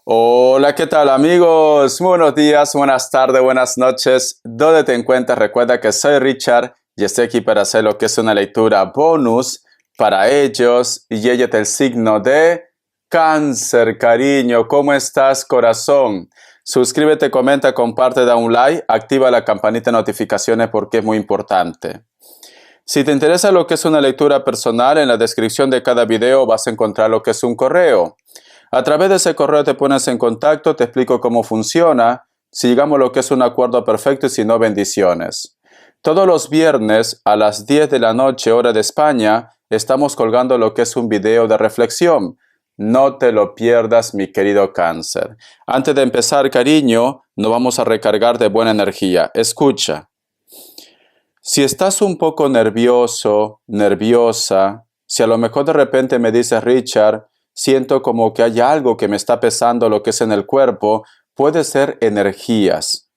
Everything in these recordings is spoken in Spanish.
Hola, ¿qué tal amigos? Buenos días, buenas tardes, buenas noches. ¿Dónde te encuentras? Recuerda que soy Richard y estoy aquí para hacer lo que es una lectura bonus para ellos y ella del signo de Cáncer, cariño. ¿Cómo estás, corazón? Suscríbete, comenta, comparte, da un like, activa la campanita de notificaciones porque es muy importante. Si te interesa lo que es una lectura personal, en la descripción de cada video vas a encontrar lo que es un correo. A través de ese correo te pones en contacto, te explico cómo funciona, si llegamos a lo que es un acuerdo perfecto y si no, bendiciones. Todos los viernes a las 10 de la noche, hora de España, estamos colgando lo que es un video de reflexión. No te lo pierdas, mi querido Cáncer. Antes de empezar, cariño, nos vamos a recargar de buena energía. Escucha. Si estás un poco nervioso, nerviosa, si a lo mejor de repente me dices, Richard, siento como que hay algo que me está pesando lo que es en el cuerpo, puede ser energías.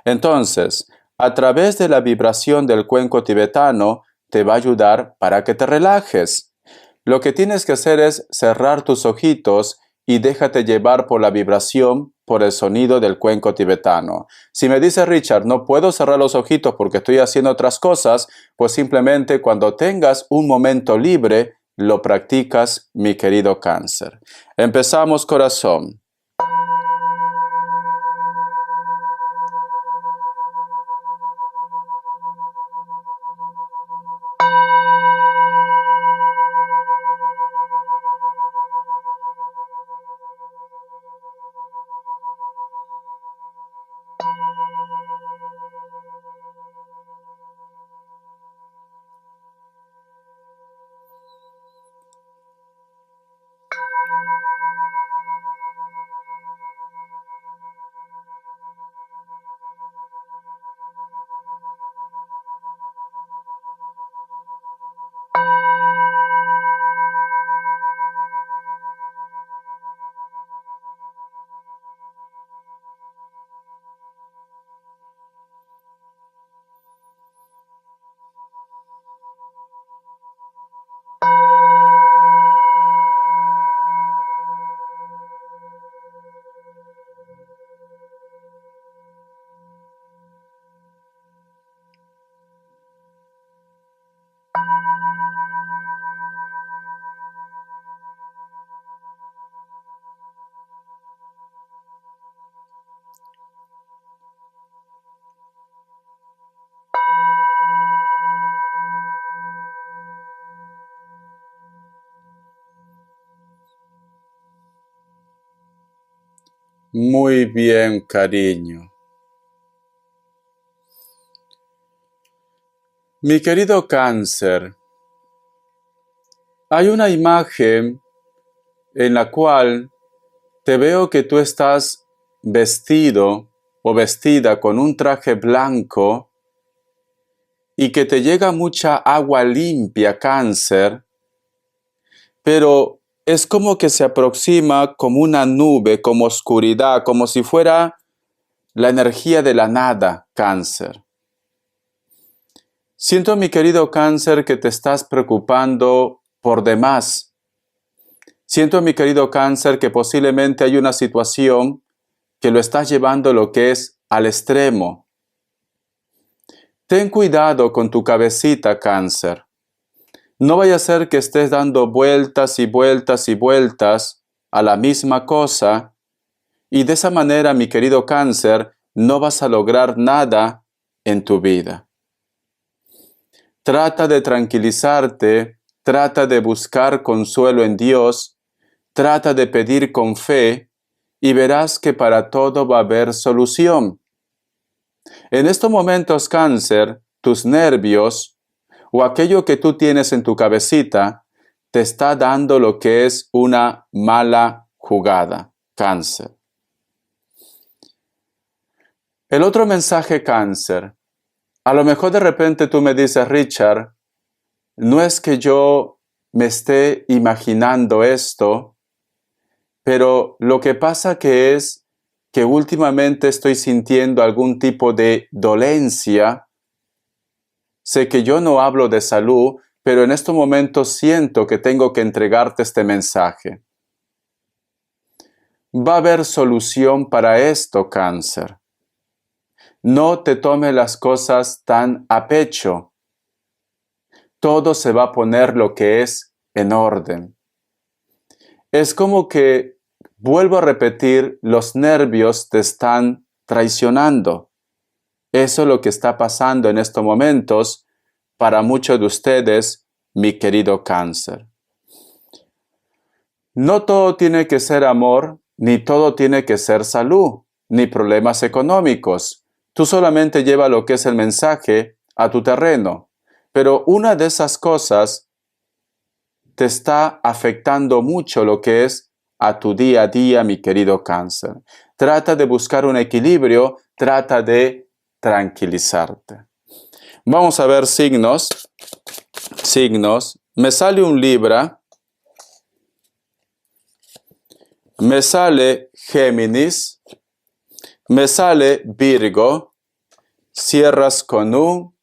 Entonces, a través de la vibración del cuenco tibetano, te va a ayudar para que te relajes. Lo que tienes que hacer es cerrar tus ojitos y déjate llevar por la vibración, por el sonido del cuenco tibetano. Si me dice Richard, no puedo cerrar los ojitos porque estoy haciendo otras cosas, pues simplemente cuando tengas un momento libre, lo practicas, mi querido Cáncer. Empezamos, corazón. Muy bien, cariño. Mi querido Cáncer, hay una imagen en la cual te veo que tú estás vestido o vestida con un traje blanco y que te llega mucha agua limpia, Cáncer, pero es como que se aproxima como una nube, como oscuridad, como si fuera la energía de la nada, Cáncer. Siento, mi querido Cáncer, que te estás preocupando por demás. Siento, mi querido Cáncer, que posiblemente hay una situación que lo estás llevando lo que es al extremo. Ten cuidado con tu cabecita, Cáncer. No vaya a ser que estés dando vueltas y vueltas y vueltas a la misma cosa y de esa manera, mi querido Cáncer, no vas a lograr nada en tu vida. Trata de tranquilizarte, trata de buscar consuelo en Dios, trata de pedir con fe y verás que para todo va a haber solución. En estos momentos, Cáncer, tus nervios o aquello que tú tienes en tu cabecita te está dando lo que es una mala jugada, Cáncer. El otro mensaje, Cáncer. A lo mejor de repente tú me dices, Richard, no es que yo me esté imaginando esto, pero lo que pasa que es que últimamente estoy sintiendo algún tipo de dolencia. Sé que yo no hablo de salud, pero en estos momentos siento que tengo que entregarte este mensaje. Va a haber solución para esto, Cáncer. No te tomes las cosas tan a pecho. Todo se va a poner lo que es en orden. Es como que, vuelvo a repetir, los nervios te están traicionando. Eso es lo que está pasando en estos momentos para muchos de ustedes, mi querido Cáncer. No todo tiene que ser amor, ni todo tiene que ser salud, ni problemas económicos. Tú solamente lleva lo que es el mensaje a tu terreno. Pero una de esas cosas te está afectando mucho lo que es a tu día a día, mi querido Cáncer. Trata de buscar un equilibrio, trata de tranquilizarte. Vamos a ver signos. Me sale un Libra. Me sale Géminis, me sale Virgo, cierras con un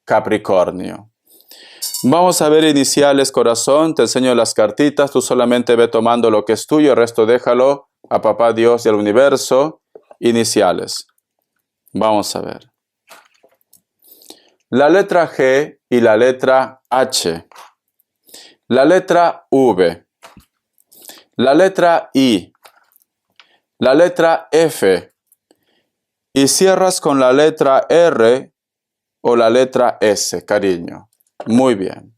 Capricornio. Vamos a ver iniciales, corazón, te enseño las cartitas, tú solamente ve tomando lo que es tuyo, el resto déjalo a Papá Dios y al universo. Iniciales. Vamos a ver. La letra G y la letra H. La letra V. La letra I, la letra F, y cierras con la letra R o la letra S, cariño. Muy bien.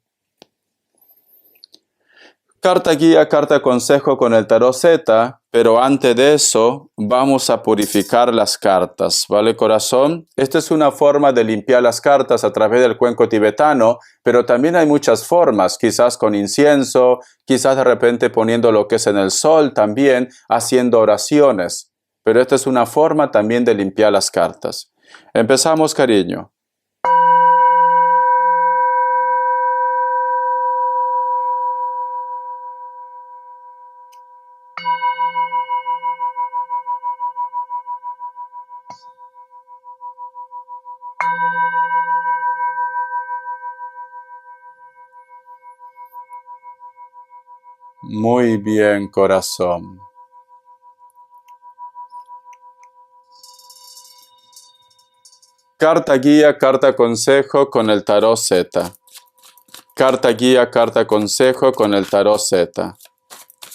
Carta guía, carta consejo con el tarot Z, pero antes de eso vamos a purificar las cartas, ¿vale, corazón? Esta es una forma de limpiar las cartas a través del cuenco tibetano, pero también hay muchas formas, quizás con incienso, quizás de repente poniendo lo que es en el sol, también haciendo oraciones, pero esta es una forma también de limpiar las cartas. Empezamos, cariño. Muy bien, corazón. Carta guía, carta consejo con el tarot Z. Carta guía, carta consejo con el tarot Z.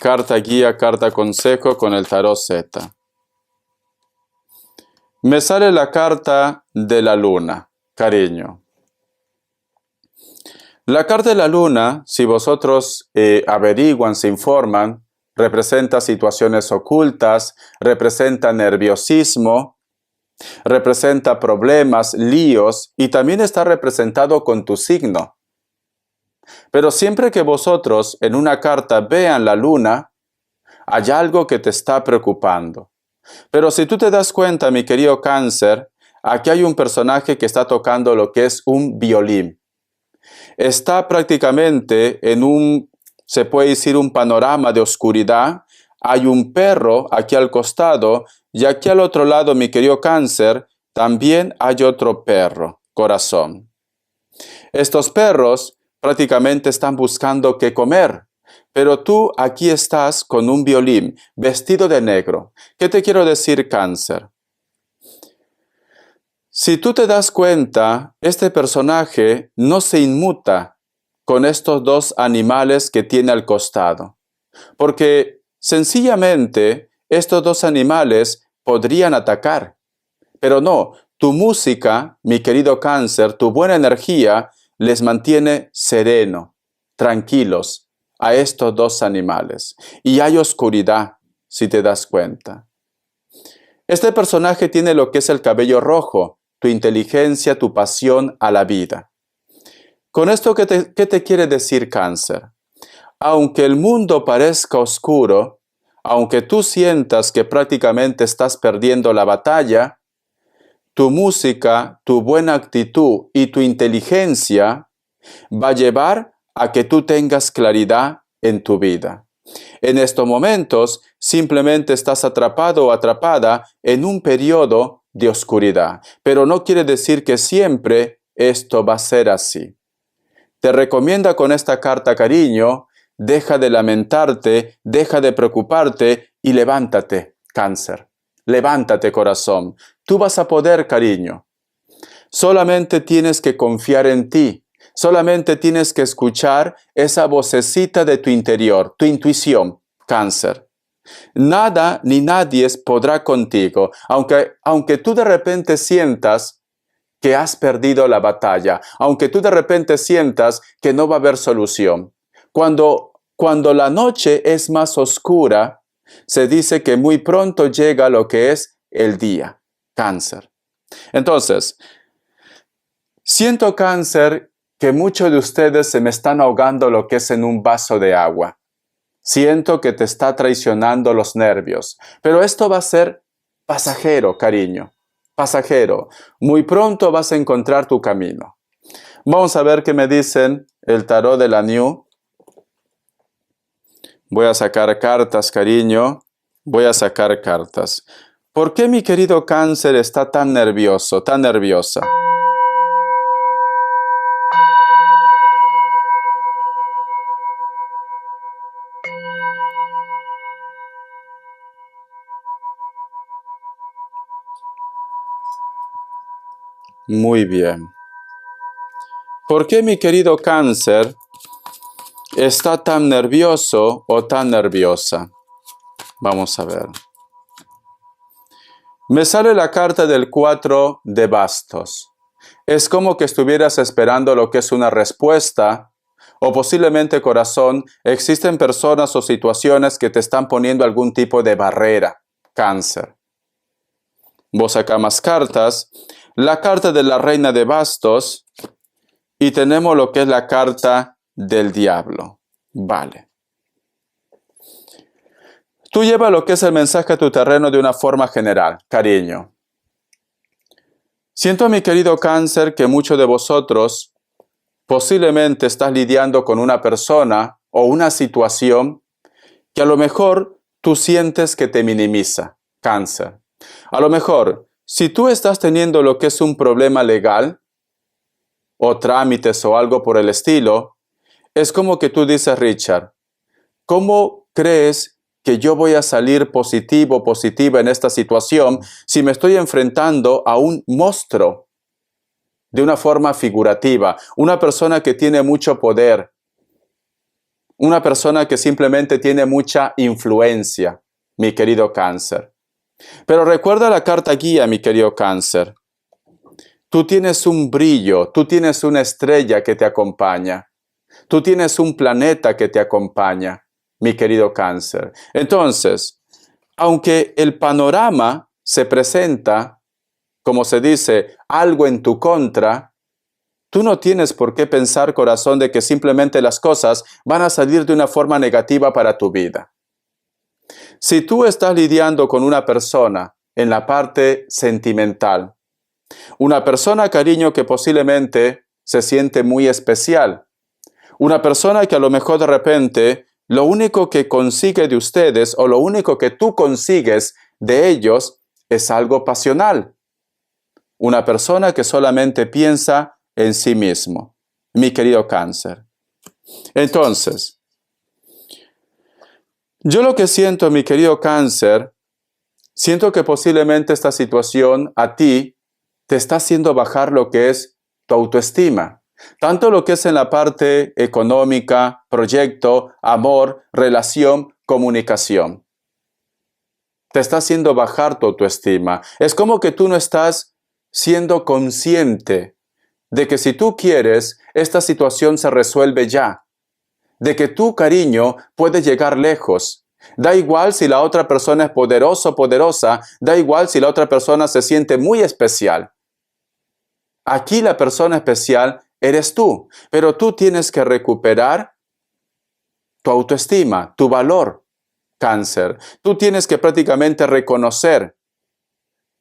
Carta guía, carta consejo con el tarot Z. Me sale la carta de la luna, cariño. La carta de la luna, si vosotros averiguan, se informan, representa situaciones ocultas, representa nerviosismo, representa problemas, líos, y también está representado con tu signo. Pero siempre que vosotros en una carta vean la luna, hay algo que te está preocupando. Pero si tú te das cuenta, mi querido Cáncer, aquí hay un personaje que está tocando lo que es un violín. Está prácticamente en se puede decir, un panorama de oscuridad. Hay un perro aquí al costado y aquí al otro lado, mi querido Cáncer, también hay otro perro, corazón. Estos perros prácticamente están buscando qué comer. Pero tú aquí estás con un violín, vestido de negro. ¿Qué te quiero decir, Cáncer? Si tú te das cuenta, este personaje no se inmuta con estos dos animales que tiene al costado. Porque sencillamente estos dos animales podrían atacar. Pero no, tu música, mi querido Cáncer, tu buena energía, les mantiene sereno, tranquilos a estos dos animales. Y hay oscuridad, si te das cuenta. Este personaje tiene lo que es el cabello rojo, tu inteligencia, tu pasión a la vida. Con esto, ¿qué te quiere decir, Cáncer? Aunque el mundo parezca oscuro, aunque tú sientas que prácticamente estás perdiendo la batalla, tu música, tu buena actitud y tu inteligencia va a llevar a que tú tengas claridad en tu vida. En estos momentos simplemente estás atrapado o atrapada en un periodo de oscuridad, pero no quiere decir que siempre esto va a ser así. Te recomienda con esta carta, cariño, deja de lamentarte, deja de preocuparte y levántate, Cáncer. Levántate, corazón. Tú vas a poder, cariño. Solamente tienes que confiar en ti. Solamente tienes que escuchar esa vocecita de tu interior, tu intuición, Cáncer. Nada ni nadie podrá contigo, aunque tú de repente sientas que has perdido la batalla, aunque tú de repente sientas que no va a haber solución. Cuando la noche es más oscura, se dice que muy pronto llega lo que es el día, Cáncer. Entonces, siento, Cáncer, que muchos de ustedes se me están ahogando lo que es en un vaso de agua. Siento que te está traicionando los nervios, pero esto va a ser pasajero, cariño, pasajero. Muy pronto vas a encontrar tu camino. Vamos a ver qué me dicen el tarot de la New. Voy a sacar cartas, cariño. Voy a sacar cartas. ¿Por qué mi querido Cáncer está tan nervioso, tan nerviosa? Muy bien. ¿Por qué mi querido Cáncer está tan nervioso o tan nerviosa? Vamos a ver. Me sale la carta del 4 de bastos. Es como que estuvieras esperando lo que es una respuesta, o posiblemente, corazón, existen personas o situaciones que te están poniendo algún tipo de barrera, Cáncer. Vos sacás más cartas. La carta de la reina de bastos y tenemos lo que es la carta del diablo. Vale. Tú llevas lo que es el mensaje a tu terreno de una forma general, cariño. Siento, mi querido Cáncer, que muchos de vosotros posiblemente estás lidiando con una persona o una situación que a lo mejor tú sientes que te minimiza, Cáncer. A lo mejor, si tú estás teniendo lo que es un problema legal o trámites o algo por el estilo, es como que tú dices, Richard, ¿cómo crees que yo voy a salir positivo, positiva en esta situación si me estoy enfrentando a un monstruo de una forma figurativa, una persona que tiene mucho poder, una persona que simplemente tiene mucha influencia, mi querido Cáncer? Pero recuerda la carta guía, mi querido Cáncer. Tú tienes un brillo, tú tienes una estrella que te acompaña. Tú tienes un planeta que te acompaña, mi querido Cáncer. Entonces, aunque el panorama se presenta, como se dice, algo en tu contra, tú no tienes por qué pensar, corazón, de que simplemente las cosas van a salir de una forma negativa para tu vida. Si tú estás lidiando con una persona en la parte sentimental, una persona, cariño, que posiblemente se siente muy especial, una persona que a lo mejor de repente lo único que consigue de ustedes o lo único que tú consigues de ellos es algo pasional. Una persona que solamente piensa en sí mismo, mi querido Cáncer. Entonces, yo lo que siento, mi querido Cáncer, siento que posiblemente esta situación a ti te está haciendo bajar lo que es tu autoestima. Tanto lo que es en la parte económica, proyecto, amor, relación, comunicación. Te está haciendo bajar tu autoestima. Es como que tú no estás siendo consciente de que si tú quieres, esta situación se resuelve ya. De que tú, cariño, puedes llegar lejos. Da igual si la otra persona es poderoso o poderosa, da igual si la otra persona se siente muy especial. Aquí la persona especial eres tú, pero tú tienes que recuperar tu autoestima, tu valor, Cáncer. Tú tienes que prácticamente reconocer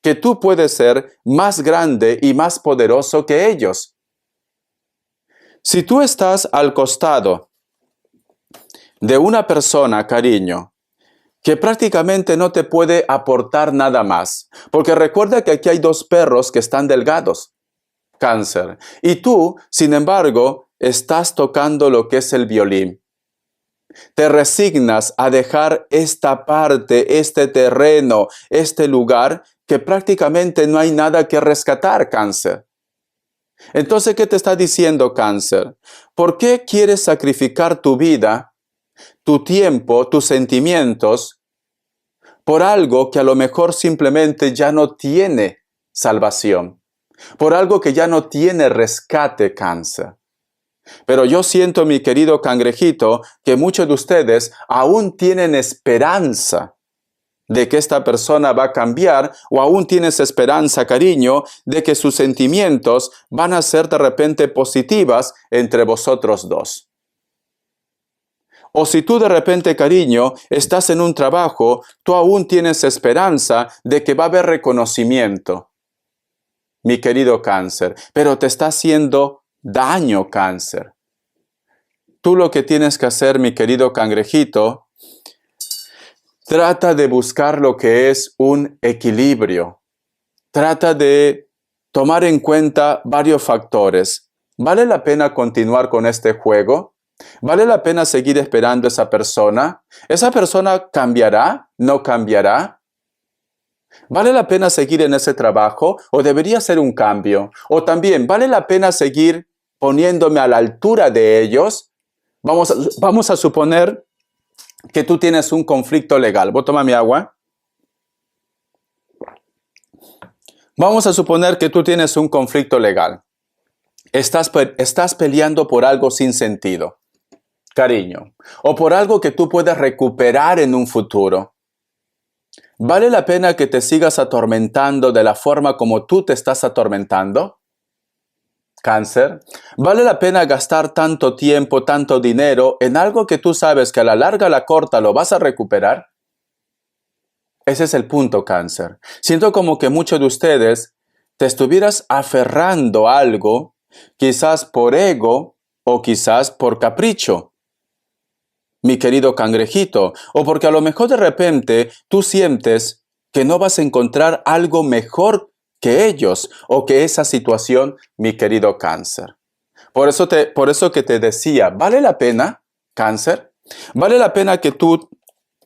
que tú puedes ser más grande y más poderoso que ellos. Si tú estás al costado de una persona, cariño, que prácticamente no te puede aportar nada más, porque recuerda que aquí hay dos perros que están delgados, Cáncer, y tú, sin embargo, estás tocando lo que es el violín. Te resignas a dejar esta parte, este terreno, este lugar, que prácticamente no hay nada que rescatar, Cáncer. Entonces, ¿qué te está diciendo, Cáncer? ¿Por qué quieres sacrificar tu vida, tu tiempo, tus sentimientos por algo que a lo mejor simplemente ya no tiene salvación? Por algo que ya no tiene rescate, Cáncer. Pero yo siento, mi querido cangrejito, que muchos de ustedes aún tienen esperanza de que esta persona va a cambiar, o aún tienes esperanza, cariño, de que sus sentimientos van a ser de repente positivas entre vosotros dos. O si tú de repente, cariño, estás en un trabajo, tú aún tienes esperanza de que va a haber reconocimiento, mi querido Cáncer, pero te está haciendo daño, Cáncer. Tú lo que tienes que hacer, mi querido cangrejito, trata de buscar lo que es un equilibrio. Trata de tomar en cuenta varios factores. ¿Vale la pena continuar con este juego? ¿Vale la pena seguir esperando a esa persona? ¿Esa persona cambiará? ¿No cambiará? ¿Vale la pena seguir en ese trabajo o debería ser un cambio? O también, ¿vale la pena seguir poniéndome a la altura de ellos? Vamos a suponer que tú tienes un conflicto legal. ¿Voy a tomar mi agua? Vamos a suponer que tú tienes un conflicto legal. Estás peleando por algo sin sentido, cariño, o por algo que tú puedes recuperar en un futuro. ¿Vale la pena que te sigas atormentando de la forma como tú te estás atormentando? Cáncer. ¿Vale la pena gastar tanto tiempo, tanto dinero en algo que tú sabes que a la larga, a la corta lo vas a recuperar? Ese es el punto, Cáncer. Siento como que muchos de ustedes te estuvieras aferrando a algo, quizás por ego o quizás por capricho, mi querido cangrejito, o porque a lo mejor de repente tú sientes que no vas a encontrar algo mejor que ellos o que esa situación, mi querido Cáncer. Por eso que te decía, ¿vale la pena, Cáncer? ¿Vale la pena que tú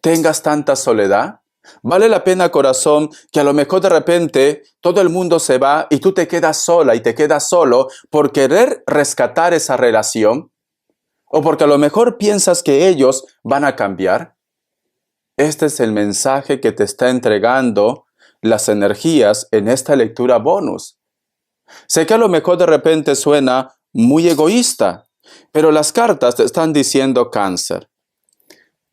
tengas tanta soledad? ¿Vale la pena, corazón, que a lo mejor de repente todo el mundo se va y tú te quedas sola y te quedas solo por querer rescatar esa relación? ¿O porque a lo mejor piensas que ellos van a cambiar? Este es el mensaje que te está entregando las energías en esta lectura bonus. Sé que a lo mejor de repente suena muy egoísta, pero las cartas te están diciendo, Cáncer.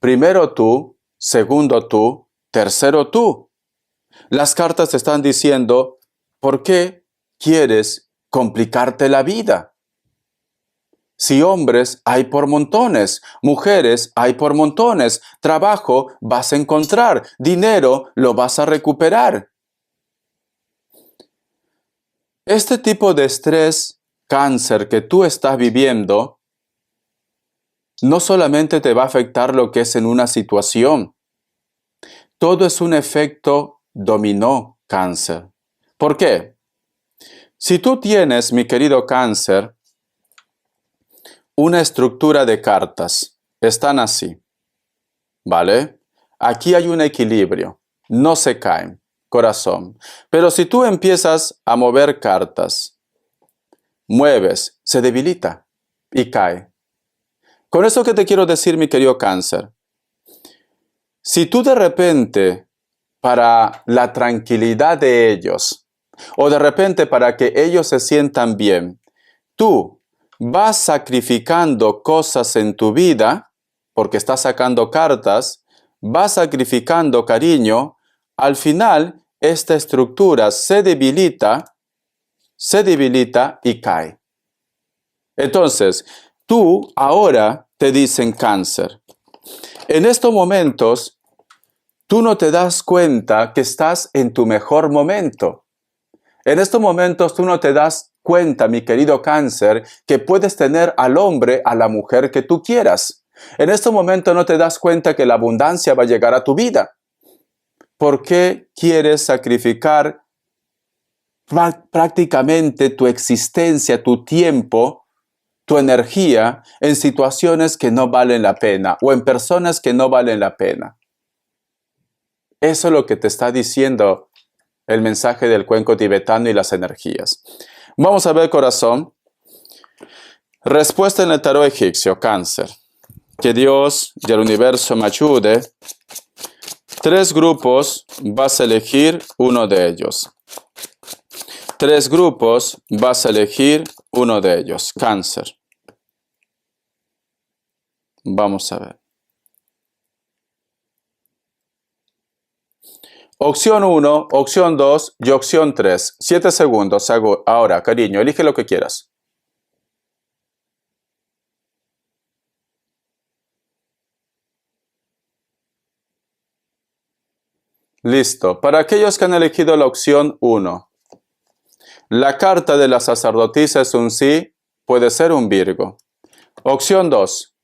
Primero tú, segundo tú, tercero tú. Las cartas te están diciendo, ¿por qué quieres complicarte la vida? Si hombres hay por montones, mujeres hay por montones, trabajo vas a encontrar, dinero lo vas a recuperar. Este tipo de estrés, Cáncer, que tú estás viviendo, no solamente te va a afectar lo que es en una situación. Todo es un efecto dominó, Cáncer. ¿Por qué? Si tú tienes, mi querido Cáncer, una estructura de cartas, están así, ¿vale? Aquí hay un equilibrio, no se caen, corazón. Pero si tú empiezas a mover cartas, mueves, se debilita y cae. Con eso que te quiero decir, mi querido Cáncer, si tú de repente, para la tranquilidad de ellos, o de repente para que ellos se sientan bien, tú vas sacrificando cosas en tu vida, porque estás sacando cartas, vas sacrificando cariño, al final esta estructura se debilita y cae. Entonces, tú ahora te dicen, Cáncer, en estos momentos, tú no te das cuenta que estás en tu mejor momento. En estos momentos tú no te das cuenta, mi querido Cáncer, que puedes tener al hombre, a la mujer que tú quieras. En estos momentos no te das cuenta que la abundancia va a llegar a tu vida. ¿Por qué quieres sacrificar prácticamente tu existencia, tu tiempo, tu energía en situaciones que no valen la pena o en personas que no valen la pena. Eso es lo que te está diciendo el mensaje del cuenco tibetano y las energías. Vamos a ver, corazón. Respuesta en el tarot egipcio, Cáncer. Que Dios y el universo me ayude. 3 grupos, vas a elegir uno de ellos. 3 grupos, vas a elegir uno de ellos. Cáncer. Vamos a ver. Opción 1, opción 2 y opción 3. 7 segundos. Ahora, cariño, elige lo que quieras. Listo. Para aquellos que han elegido la opción 1, la carta de la sacerdotisa es un sí, puede ser un Virgo. Opción 2,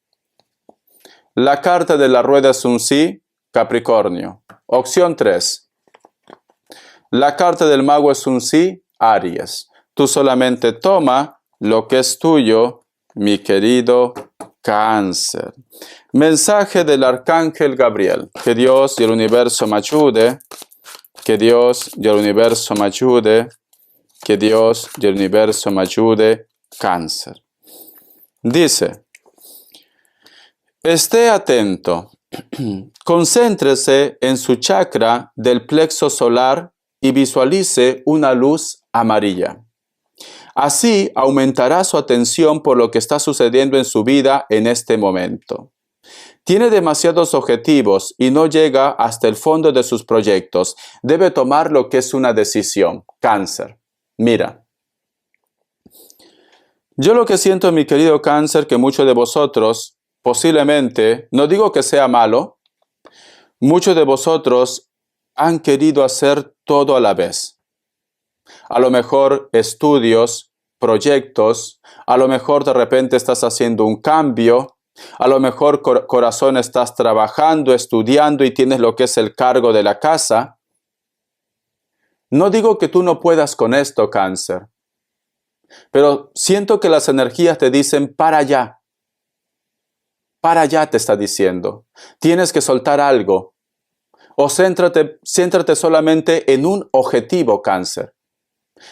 la carta de la rueda es un sí, Capricornio. Opción 3, la carta del mago es un sí, Aries. Tú solamente toma lo que es tuyo, mi querido Cáncer. Mensaje del Arcángel Gabriel. Que Dios y el universo me ayude. Que Dios y el universo me ayude. Que Dios y el universo me ayude. Cáncer. Dice, esté atento. Concéntrese en su chakra del plexo solar y visualice una luz amarilla. Así aumentará su atención por lo que está sucediendo en su vida en este momento. Tiene demasiados objetivos y no llega hasta el fondo de sus proyectos. Debe tomar lo que es una decisión. Cáncer. Mira. Yo lo que siento, mi querido Cáncer, que muchos de vosotros, posiblemente, no digo que sea malo, muchos de vosotros han querido hacer todo a la vez. A lo mejor estudios, proyectos, a lo mejor de repente estás haciendo un cambio, a lo mejor corazón estás trabajando, estudiando y tienes lo que es el cargo de la casa. No digo que tú no puedas con esto, Cáncer, pero siento que las energías te dicen para allá. Para allá te está diciendo. Tienes que soltar algo. O céntrate solamente en un objetivo, Cáncer.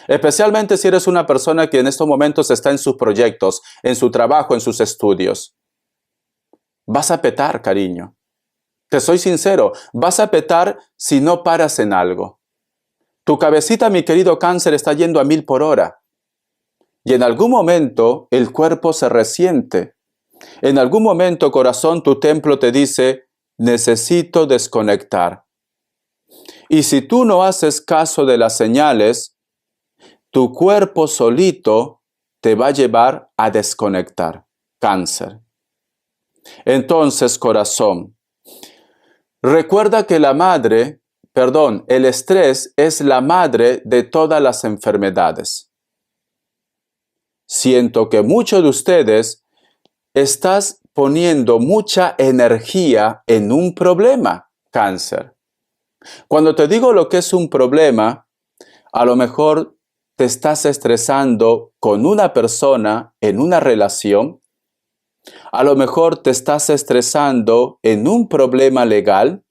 Especialmente si eres una persona que en estos momentos está en sus proyectos, en su trabajo, en sus estudios. Vas a petar, cariño. Te soy sincero, vas a petar si no paras en algo. Tu cabecita, mi querido Cáncer, está yendo a 1000 por hora. Y en algún momento el cuerpo se resiente. En algún momento, corazón, tu templo te dice, necesito desconectar. Y si tú no haces caso de las señales, tu cuerpo solito te va a llevar a desconectar. Cáncer. Entonces, corazón, recuerda que el estrés es la madre de todas las enfermedades. Siento que muchos de ustedes estás poniendo mucha energía en un problema, Cáncer. Cuando te digo lo que es un problema, a lo mejor te estás estresando con una persona en una relación. A lo mejor te estás estresando en un problema legal.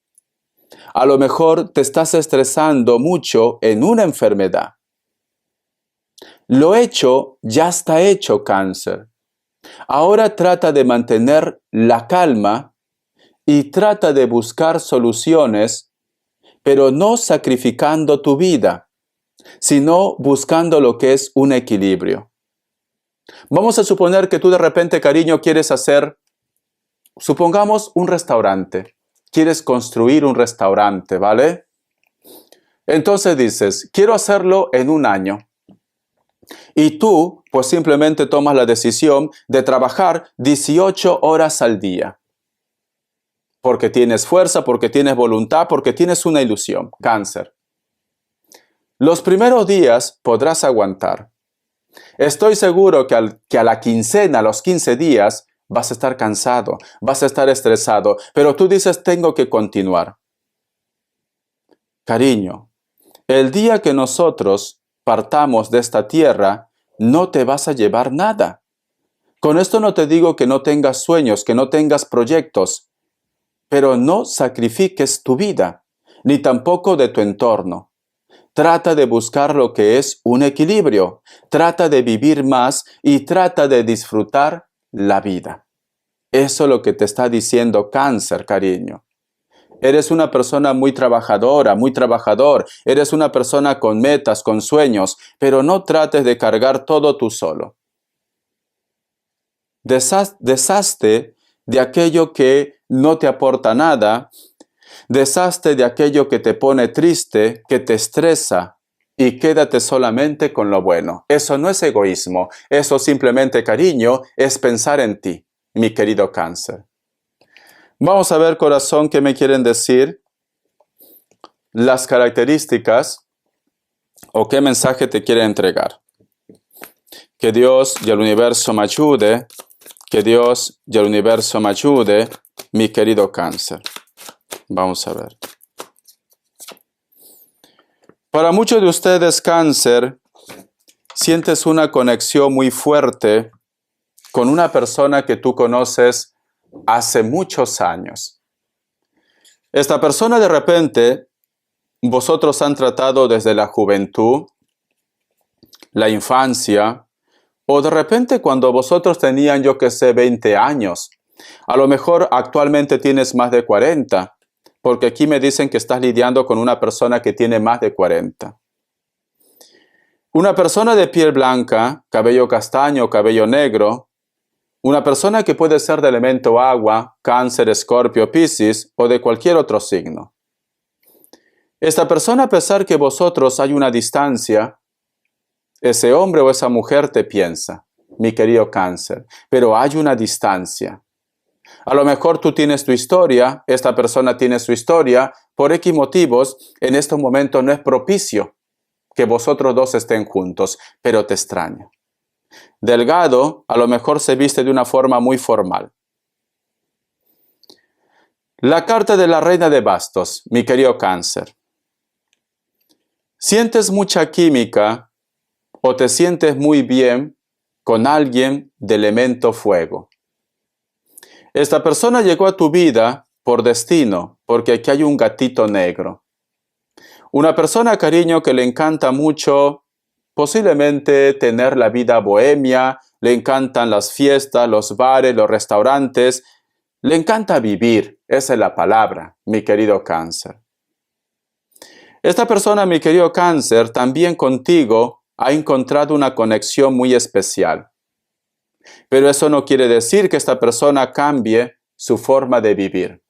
A lo mejor te estás estresando mucho en una enfermedad. Lo hecho ya está hecho, Cáncer. Ahora trata de mantener la calma y trata de buscar soluciones, pero no sacrificando tu vida, sino buscando lo que es un equilibrio. Vamos a suponer que tú de repente, cariño, quieres hacer, supongamos, un restaurante. Quieres construir un restaurante, ¿vale? Entonces dices, quiero hacerlo en 1 año. Y tú, pues simplemente tomas la decisión de trabajar 18 horas al día. Porque tienes fuerza, porque tienes voluntad, porque tienes una ilusión. Cáncer. Los primeros días podrás aguantar. Estoy seguro que a la quincena, a los 15 días, vas a estar cansado, vas a estar estresado, pero tú dices, tengo que continuar. Cariño, el día que nosotros partamos de esta tierra, no te vas a llevar nada. Con esto no te digo que no tengas sueños, que no tengas proyectos, pero no sacrifiques tu vida, ni tampoco de tu entorno. Trata de buscar lo que es un equilibrio, trata de vivir más y trata de disfrutar la vida. Eso es lo que te está diciendo Cáncer, cariño. Eres una persona muy trabajadora, muy trabajador. Eres una persona con metas, con sueños, pero no trates de cargar todo tú solo. Deshazte de aquello que no te aporta nada. Deshazte de aquello que te pone triste, que te estresa, y quédate solamente con lo bueno. Eso no es egoísmo, eso simplemente, cariño, es pensar en ti, mi querido Cáncer. Vamos a ver, corazón, qué me quieren decir las características o qué mensaje te quiere entregar. Que Dios y el universo me ayude, que Dios y el universo me ayude, mi querido Cáncer. Vamos a ver. Para muchos de ustedes, Cáncer, sientes una conexión muy fuerte con una persona que tú conoces hace muchos años. Esta persona de repente, vosotros han tratado desde la juventud, la infancia, o de repente cuando vosotros tenían, yo que sé, 20 años. A lo mejor actualmente tienes más de 40, porque aquí me dicen que estás lidiando con una persona que tiene más de 40. Una persona de piel blanca, cabello castaño, cabello negro, una persona que puede ser de elemento agua, Cáncer, Escorpio, Piscis o de cualquier otro signo. Esta persona, a pesar que vosotros hay una distancia, ese hombre o esa mujer te piensa, mi querido Cáncer, pero hay una distancia. A lo mejor tú tienes tu historia, esta persona tiene su historia, por X motivos, en este momento no es propicio que vosotros dos estén juntos, pero te extraña. Delgado, a lo mejor se viste de una forma muy formal. La carta de la Reina de Bastos, mi querido Cáncer. ¿Sientes mucha química o te sientes muy bien con alguien de elemento fuego? Esta persona llegó a tu vida por destino, porque aquí hay un gatito negro. Una persona, cariño, que le encanta mucho, posiblemente tener la vida bohemia, le encantan las fiestas, los bares, los restaurantes, le encanta vivir, esa es la palabra, mi querido Cáncer. Esta persona, mi querido Cáncer, también contigo ha encontrado una conexión muy especial. Pero eso no quiere decir que esta persona cambie su forma de vivir.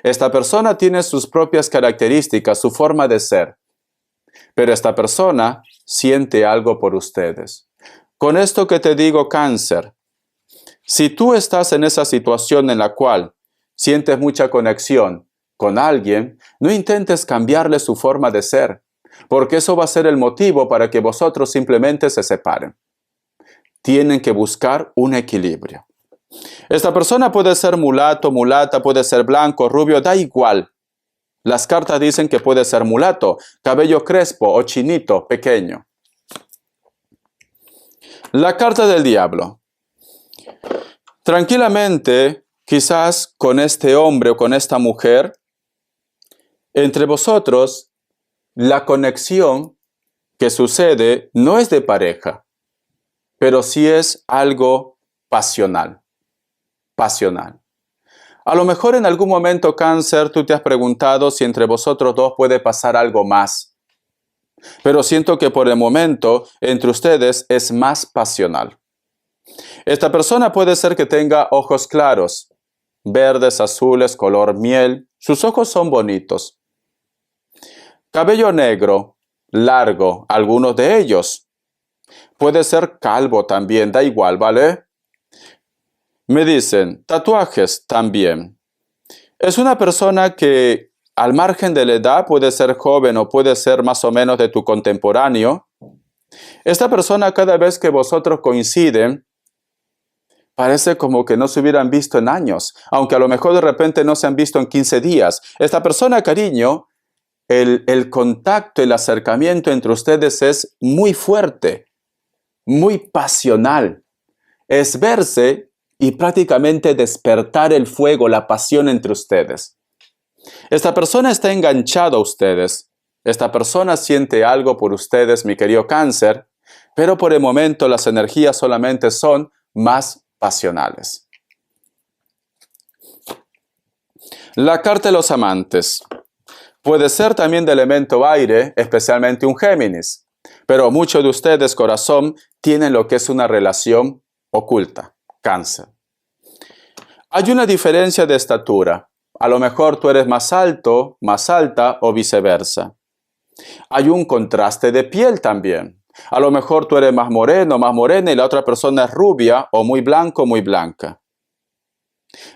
Esta persona tiene sus propias características, su forma de ser. Pero esta persona siente algo por ustedes. Con esto que te digo, Cáncer, si tú estás en esa situación en la cual sientes mucha conexión con alguien, no intentes cambiarle su forma de ser, porque eso va a ser el motivo para que vosotros simplemente se separen. Tienen que buscar un equilibrio. Esta persona puede ser mulato, mulata, puede ser blanco, rubio, da igual. Las cartas dicen que puede ser mulato, cabello crespo o chinito, pequeño. La carta del diablo. Tranquilamente, quizás con este hombre o con esta mujer, entre vosotros, la conexión que sucede no es de pareja, pero sí es algo pasional. Pasional. A lo mejor en algún momento, Cáncer, tú te has preguntado si entre vosotros dos puede pasar algo más. Pero siento que por el momento, entre ustedes es más pasional. Esta persona puede ser que tenga ojos claros, verdes, azules, color miel. Sus ojos son bonitos. Cabello negro, largo, algunos de ellos. Puede ser calvo también, da igual, ¿vale? Me dicen, tatuajes también. Es una persona que al margen de la edad puede ser joven o puede ser más o menos de tu contemporáneo. Esta persona, cada vez que vosotros coinciden, parece como que no se hubieran visto en años, aunque a lo mejor de repente no se han visto en 15 días. Esta persona, cariño, el contacto, el acercamiento entre ustedes es muy fuerte, muy pasional. es verse y prácticamente despertar el fuego, la pasión entre ustedes. Esta persona está enganchada a ustedes. Esta persona siente algo por ustedes, mi querido Cáncer, pero por el momento las energías solamente son más pasionales. La carta de los amantes. Puede ser también de elemento aire, especialmente un Géminis, pero muchos de ustedes, corazón, tienen lo que es una relación oculta, Cáncer. Hay una diferencia de estatura. A lo mejor tú eres más alto, más alta o viceversa. Hay un contraste de piel también. A lo mejor tú eres más moreno, más morena y la otra persona es rubia o muy blanco, muy blanca.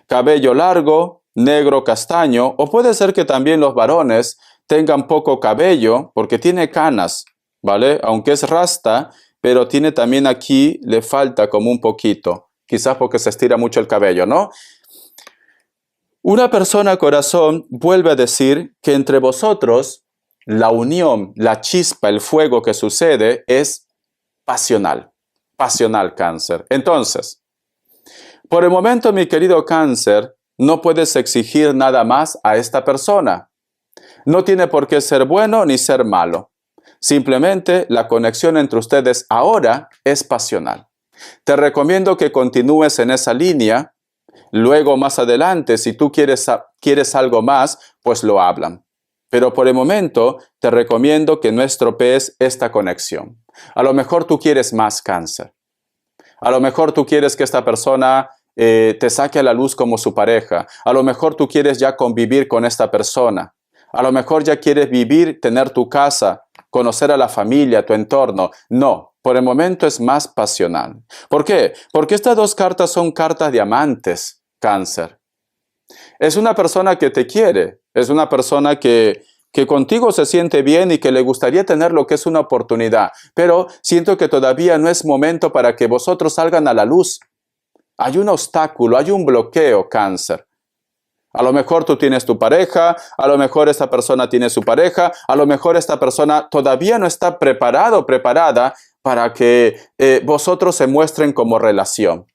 Cabello largo, negro, castaño, o puede ser que también los varones tengan poco cabello porque tiene canas, ¿vale? Aunque es rasta, pero tiene también aquí, le falta como un poquito, quizás porque se estira mucho el cabello, ¿no? Una persona, corazón, vuelve a decir que entre vosotros la unión, la chispa, el fuego que sucede es pasional, pasional, Cáncer. Entonces, por el momento, mi querido Cáncer, no puedes exigir nada más a esta persona. No tiene por qué ser bueno ni ser malo. Simplemente la conexión entre ustedes ahora es pasional. Te recomiendo que continúes en esa línea. Luego, más adelante, si tú quieres algo más, pues lo hablan. Pero por el momento, te recomiendo que no estropees esta conexión. A lo mejor tú quieres más, Cáncer. A lo mejor tú quieres que esta persona te saque a la luz como su pareja. A lo mejor tú quieres ya convivir con esta persona. A lo mejor ya quieres vivir, tener tu casa, conocer a la familia, tu entorno. No, por el momento es más pasional. ¿Por qué? Porque estas dos cartas son cartas de amantes, Cáncer. Es una persona que te quiere, es una persona que contigo se siente bien y que le gustaría tener lo que es una oportunidad, pero siento que todavía no es momento para que vosotros salgan a la luz. Hay un obstáculo, hay un bloqueo, Cáncer. A lo mejor tú tienes tu pareja, a lo mejor esta persona tiene su pareja, a lo mejor esta persona todavía no está preparado o preparada para que vosotros se muestren como relación.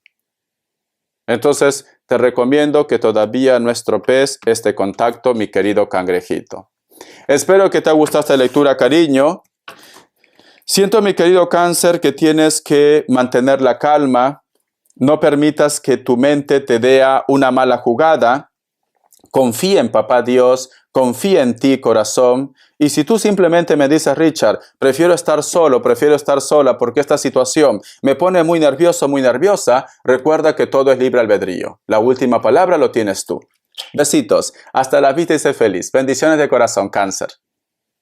Entonces, te recomiendo que todavía no estropees este contacto, mi querido cangrejito. Espero que te haya gustado esta lectura, cariño. Siento, mi querido Cáncer, que tienes que mantener la calma. No permitas que tu mente te dé una mala jugada. Confía en Papá Dios, confía en ti, corazón. Y si tú simplemente me dices, Richard, prefiero estar solo, prefiero estar sola porque esta situación me pone muy nervioso, muy nerviosa, recuerda que todo es libre albedrío. La última palabra lo tienes tú. Besitos, hasta la vista y sé feliz. Bendiciones de corazón, Cáncer.